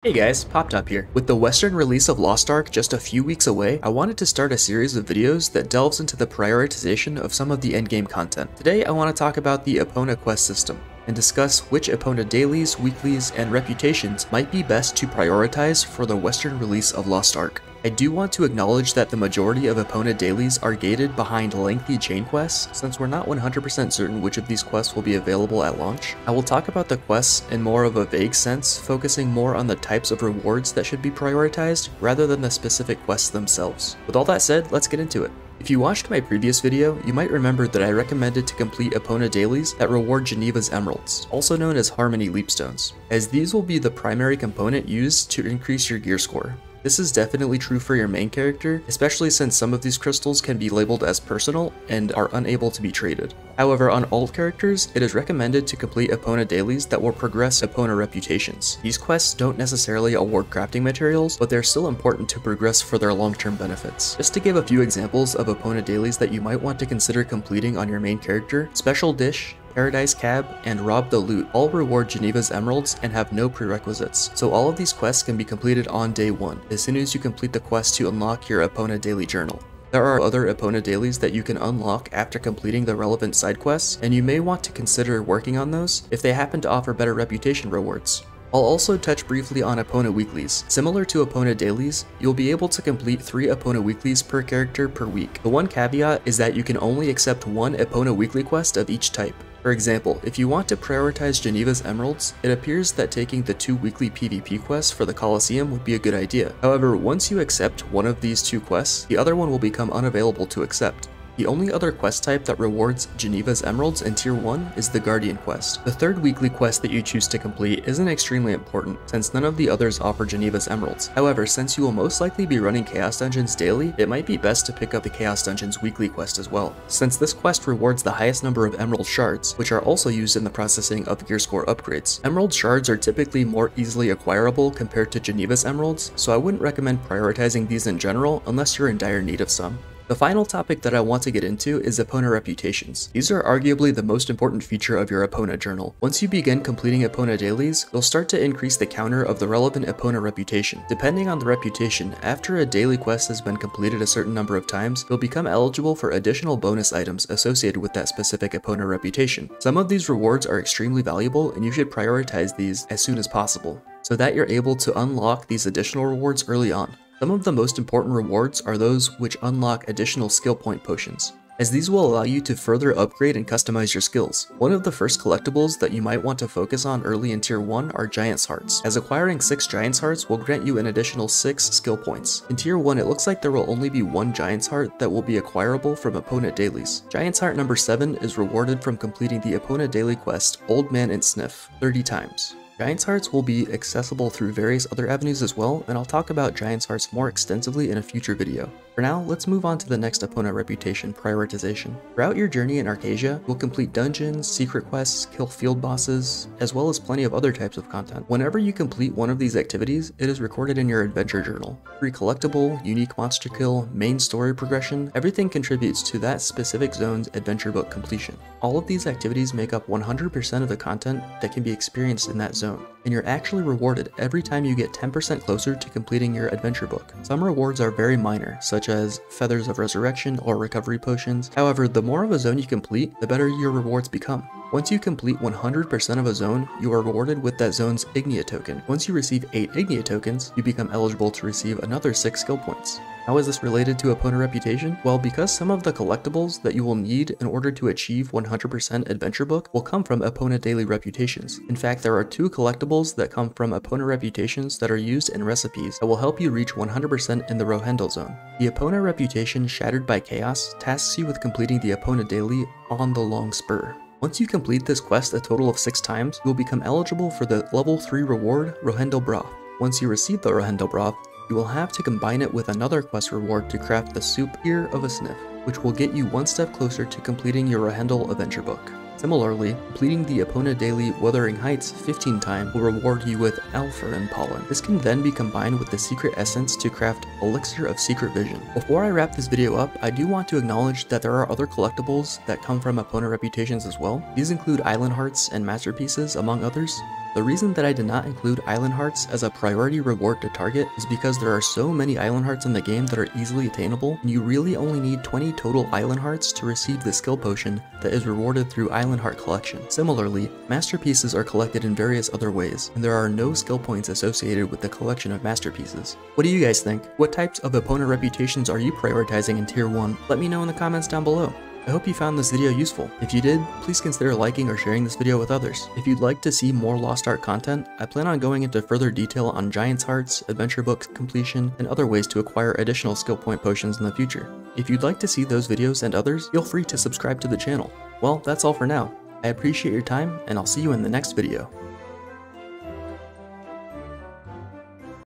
Hey guys, Popped Up here. With the Western release of Lost Ark just a few weeks away, I wanted to start a series of videos that delves into the prioritization of some of the endgame content. Today I want to talk about the Epona quest system, and discuss which Epona Dailies, Weeklies, and Reputations might be best to prioritize for the Western release of Lost Ark. I do want to acknowledge that the majority of Epona Dailies are gated behind lengthy chain quests, since we're not 100% certain which of these quests will be available at launch. I will talk about the quests in more of a vague sense, focusing more on the types of rewards that should be prioritized, rather than the specific quests themselves. With all that said, let's get into it. If you watched my previous video, you might remember that I recommended to complete Epona Dailies that reward Geneva's Emeralds, also known as Harmony Leapstones, as these will be the primary component used to increase your gear score. This is definitely true for your main character, especially since some of these crystals can be labeled as personal and are unable to be traded. However, on alt characters, it is recommended to complete Epona Dailies that will progress Epona Reputations. These quests don't necessarily award crafting materials, but they're still important to progress for their long-term benefits. Just to give a few examples of Epona Dailies that you might want to consider completing on your main character, Special Dish, Paradise Cab, and Rob the Loot all reward Geneva's Emeralds and have no prerequisites, so all of these quests can be completed on day 1, as soon as you complete the quest to unlock your Epona Daily journal. There are other Epona Dailies that you can unlock after completing the relevant side quests, and you may want to consider working on those if they happen to offer better reputation rewards. I'll also touch briefly on Epona Weeklies. Similar to Epona Dailies, you'll be able to complete 3 Epona Weeklies per character per week. The one caveat is that you can only accept 1 Epona Weekly quest of each type. For example, if you want to prioritize Geneva's Emeralds, it appears that taking the 2 weekly PvP quests for the Colosseum would be a good idea. However, once you accept one of these 2 quests, the other one will become unavailable to accept. The only other quest type that rewards Geneva's Emeralds in Tier 1 is the Guardian quest. The 3rd weekly quest that you choose to complete isn't extremely important, since none of the others offer Geneva's Emeralds. However, since you will most likely be running Chaos Dungeons daily, it might be best to pick up the Chaos Dungeons weekly quest as well, since this quest rewards the highest number of Emerald Shards, which are also used in the processing of gear score upgrades. Emerald Shards are typically more easily acquirable compared to Geneva's Emeralds, so I wouldn't recommend prioritizing these in general unless you're in dire need of some. The final topic that I want to get into is Epona Reputations. These are arguably the most important feature of your Epona journal. Once you begin completing Epona Dailies, you'll start to increase the counter of the relevant Epona reputation. Depending on the reputation, after a daily quest has been completed a certain number of times, you'll become eligible for additional bonus items associated with that specific Epona reputation. Some of these rewards are extremely valuable, and you should prioritize these as soon as possible, so that you're able to unlock these additional rewards early on. Some of the most important rewards are those which unlock additional skill point potions, as these will allow you to further upgrade and customize your skills. One of the first collectibles that you might want to focus on early in Tier 1 are Giant's Hearts, as acquiring 6 Giant's Hearts will grant you an additional 6 skill points. In Tier 1, it looks like there will only be 1 Giant's Heart that will be acquirable from Epona Dailies. Giant's Heart number 7 is rewarded from completing the Epona Daily quest Old Man and Sniff 30 times. Giant's Hearts will be accessible through various other avenues as well, and I'll talk about Giant's Hearts more extensively in a future video. For now, let's move on to the next Epona Reputation, Prioritization. Throughout your journey in Arcasia, you'll complete dungeons, secret quests, kill field bosses, as well as plenty of other types of content. Whenever you complete one of these activities, it is recorded in your adventure journal. Free collectible, unique monster kill, main story progression, everything contributes to that specific zone's adventure book completion. All of these activities make up 100% of the content that can be experienced in that zone, and you're actually rewarded every time you get 10% closer to completing your adventure book. Some rewards are very minor, such as Feathers of Resurrection or recovery potions. However, the more of a zone you complete, the better your rewards become. Once you complete 100% of a zone, you are rewarded with that zone's Ignea token. Once you receive 8 Ignea tokens, you become eligible to receive another 6 skill points. How is this related to Epona Reputation? Well, because some of the collectibles that you will need in order to achieve 100% adventure book will come from Epona Daily Reputations. In fact, there are 2 collectibles that come from Epona Reputations that are used in recipes that will help you reach 100% in the Rohendel zone. The Epona Reputation Shattered by Chaos tasks you with completing the Epona Daily on the Long Spur. Once you complete this quest a total of 6 times, you will become eligible for the level 3 reward, Rohendel Broth. Once you receive the Rohendel Broth, you will have to combine it with another quest reward to craft the Soup Ear of a Sniff, which will get you one step closer to completing your Rohendel adventure book. Similarly, completing the Epona Daily Wuthering Heights 15 times will reward you with Alpharin Pollen. This can then be combined with the secret essence to craft Elixir of Secret Vision. Before I wrap this video up, I do want to acknowledge that there are other collectibles that come from Epona Reputations as well. These include Island Hearts and Masterpieces, among others. The reason that I did not include island hearts as a priority reward to target is because there are so many island hearts in the game that are easily attainable, and you really only need 20 total island hearts to receive the skill potion that is rewarded through island heart collection. Similarly, masterpieces are collected in various other ways, and there are no skill points associated with the collection of masterpieces. What do you guys think? What types of Epona reputations are you prioritizing in Tier 1? Let me know in the comments down below. I hope you found this video useful. If you did, please consider liking or sharing this video with others. If you'd like to see more Lost Ark content, I plan on going into further detail on Giant's Hearts, Adventure Books completion, and other ways to acquire additional skill point potions in the future. If you'd like to see those videos and others, feel free to subscribe to the channel. Well, that's all for now. I appreciate your time, and I'll see you in the next video.